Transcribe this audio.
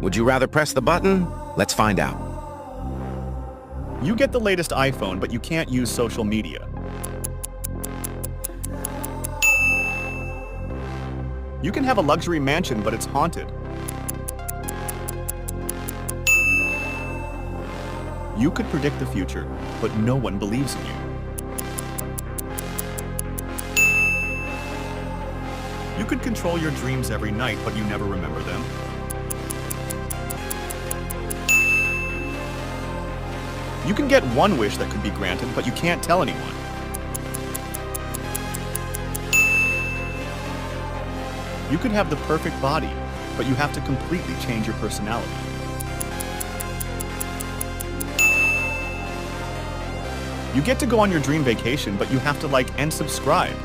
Would you rather press the button? Let's find out. You get the latest iPhone, but you can't use social media. You can have a luxury mansion, but it's haunted. You could predict the future, but no one believes in you. You could control your dreams every night, but you never remember them. You can get one wish that could be granted, but you can't tell anyone. You could have the perfect body, but you have to completely change your personality. You get to go on your dream vacation, but you have to like and subscribe.